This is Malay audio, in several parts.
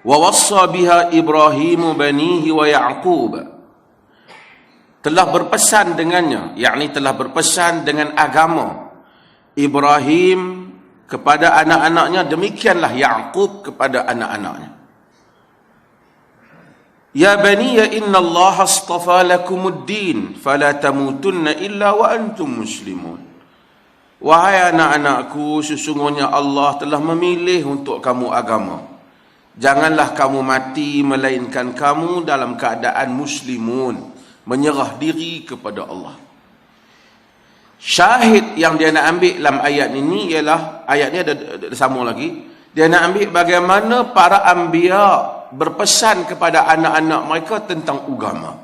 Wa wassa biha Ibrahim banihi wa Ya'qub. Telah berpesan dengannya, yakni telah berpesan dengan agama Ibrahim kepada anak-anaknya, demikianlah Ya'qub kepada anak-anaknya. Ya bani ya inna Allah astafa lakumud din fala tamutunna illa wa antum muslimun. Wahai anak-anakku, sesungguhnya Allah telah memilih untuk kamu agama. Janganlah kamu mati melainkan kamu dalam keadaan muslimun, menyerah diri kepada Allah. Syahid yang dia nak ambil dalam ayat ini ialah, ayat ni ada sambung lagi. Dia nak ambil bagaimana para anbiya berpesan kepada anak-anak mereka tentang agama.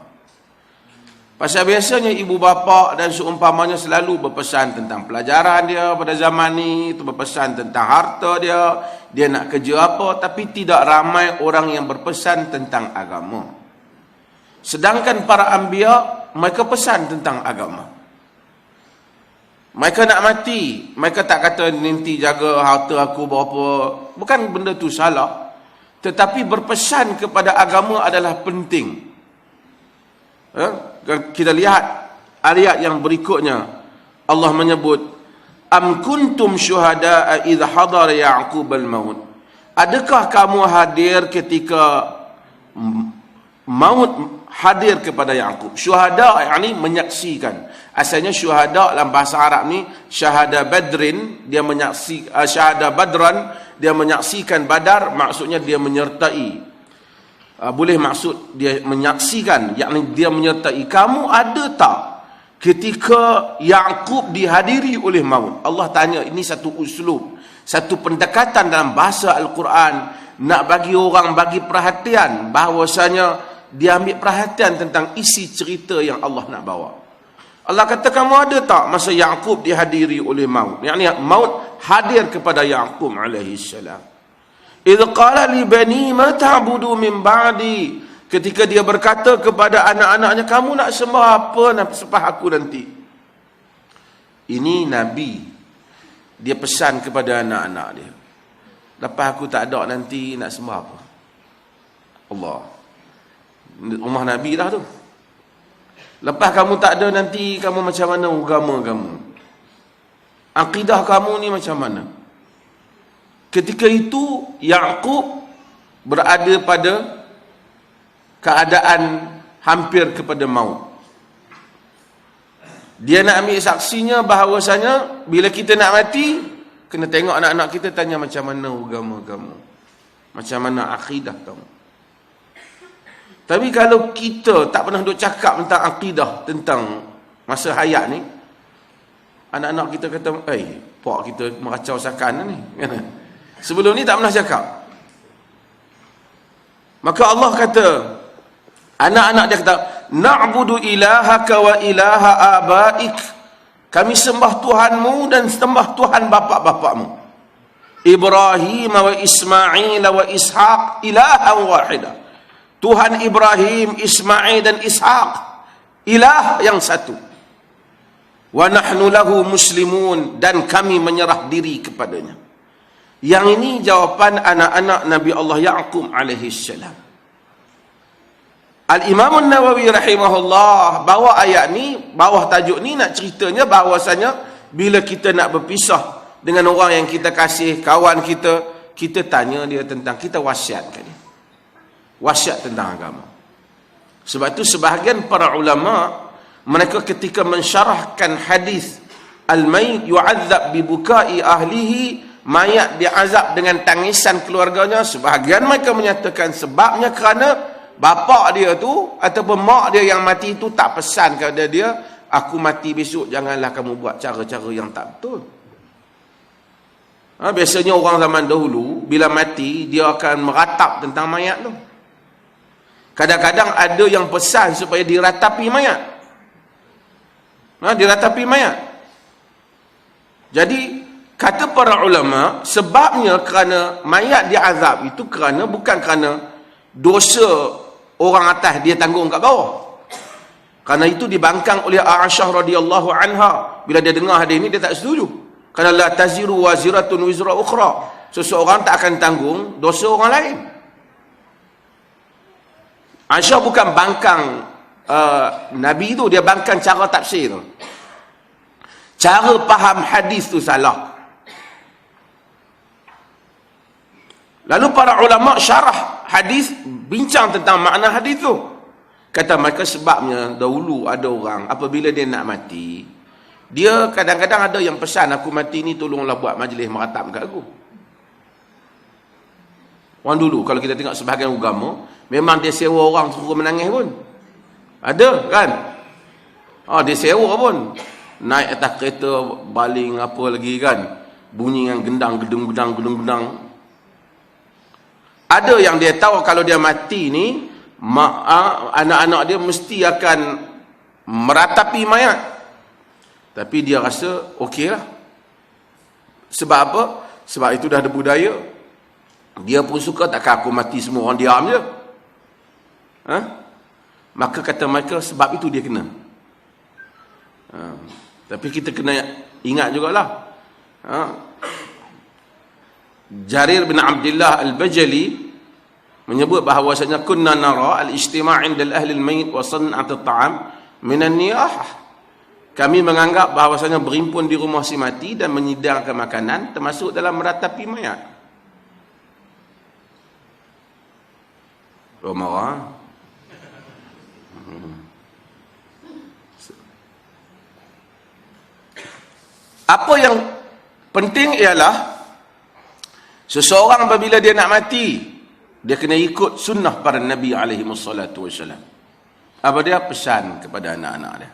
Pasal biasanya ibu bapa dan seumpamanya selalu berpesan tentang pelajaran dia pada zaman ni, itu berpesan tentang harta dia nak kerja apa, tapi tidak ramai orang yang berpesan tentang agama. Sedangkan para anbiya, mereka pesan tentang agama. Mereka nak mati, mereka tak kata nanti jaga harta aku berapa, bukan benda tu salah, tetapi berpesan kepada agama adalah penting. Kita lihat ayat yang berikutnya, Allah menyebut, am kuntum syuhada'a idh hadara Ya'qub al-maut. Adakah kamu hadir ketika maut hadir kepada Ya'qub? Syuhada yakni menyaksikan. Asalnya syuhada dalam bahasa Arab ni syahada badrin, dia menyaksikan, syahada badran, dia menyaksikan Badar, maksudnya dia menyertai. Boleh maksud dia menyaksikan, yakni dia menyertai. Kamu ada tak ketika Ya'qub dihadiri oleh maut? Allah tanya, ini satu uslub, satu pendekatan dalam bahasa Al-Quran, nak bagi orang bagi perhatian, bahawasanya dia ambil perhatian tentang isi cerita yang Allah nak bawa. Allah kata, kamu ada tak masa Ya'qub dihadiri oleh maut? Yakni maut hadir kepada Ya'qub alaihi salam. Idh qala li bani ma ta'budu min ba'di. Ketika dia berkata kepada anak-anaknya, kamu nak sembah apa selepas aku nanti? Ini Nabi, dia pesan kepada anak-anak dia, lepas aku tak ada nanti nak sembah apa? Allah, rumah Nabi lah tu. Lepas kamu tak ada nanti, kamu macam mana agama kamu? Akidah kamu ni macam mana? Ketika itu Ya'qub berada pada keadaan hampir kepada maut. Dia nak ambil saksinya bahawasanya bila kita nak mati, kena tengok anak-anak kita, tanya macam mana agama kamu, macam mana akidah kamu. Tapi kalau kita tak pernah duk cakap tentang akidah, tentang masa hayat ni, anak-anak kita kata, pak kita meracau sakan ni. Sebelum ni tak pernah cakap. Maka Allah kata, anak-anak dia kata, na'budu ilahaka wa ilaha abaik. Kami sembah Tuhanmu dan sembah Tuhan bapa-bapakmu. Ibrahim wa Ismail wa Ishaq ilahan wahidah. Tuhan Ibrahim, Ismail dan Ishaq, ilah yang satu. Wa nahnu lahu muslimun, dan kami menyerah diri kepadanya. Yang ini jawapan anak-anak Nabi Allah Ya'qub alaihi salam. Al-Imam An-Nawawi rahimahullah bawa ayat ni, bawah tajuk ni nak ceritanya bahawasanya bila kita nak berpisah dengan orang yang kita kasih, kawan kita, kita tanya dia tentang, kita wasiatkan dia. Wasiat tentang agama. Sebab tu sebahagian para ulama, mereka ketika mensyarahkan hadis al-mayt yu'adzab bi bukai ahlihi, mayat diazab dengan tangisan keluarganya, sebahagian mereka menyatakan sebabnya kerana bapa dia tu ataupun mak dia yang mati tu tak pesan kepada dia, aku mati besok janganlah kamu buat cara-cara yang tak betul. Biasanya orang zaman dahulu bila mati dia akan meratap tentang mayat tu. Kadang-kadang ada yang pesan supaya diratapi mayat. Diratapi mayat. Jadi kata para ulama, sebabnya kerana mayat diazab itu kerana bukan kerana dosa orang atas dia tanggung kat bawah. Kerana itu dibangkang oleh Aisyah radhiyallahu anha. Bila dia dengar hadis ini, dia tak setuju. Kerana la taziru waziratun wizra ukhra. Seseorang tak akan tanggung dosa orang lain. Aisyah bukan bangkang Nabi tu, dia bangkang cara tafsir tu. Cara faham hadis tu salah. Lalu para ulama syarah hadis bincang tentang makna hadis tu. Kata mereka sebabnya dahulu ada orang apabila dia nak mati, dia kadang-kadang ada yang pesan, aku mati ni tolonglah buat majlis meratam kat aku. Orang dulu kalau kita tengok sebahagian agama, memang dia sewa orang suruh menangis pun. Ada kan? Dia sewa pun. Naik atas kereta, baling apa lagi kan. Bunyi yang gendang, gedung-gedang. Ada yang dia tahu kalau dia mati ni, anak-anak dia mesti akan meratapi mayat. Tapi dia rasa okey lah. Sebab apa? Sebab itu dah ada budaya. Dia pun suka, takkan aku mati semua orang diam je. Maka kata mereka sebab itu dia kena. Tapi kita kena ingat jugalah. Jarir bin Abdullah Al-Bajali menyebut bahawasanya kunna nara al-ijtima' 'inda al-ahli al-mayt wa san'at at-ta'am min an-niyahah. Kami menganggap bahawasanya berimpun di rumah si mati dan menyidangkan makanan termasuk dalam meratapi mayat. Marah. Apa yang penting ialah seseorang apabila dia nak mati, dia kena ikut sunnah para Nabi alaihi wassalatu wassalam. Apa dia pesan kepada anak-anak dia?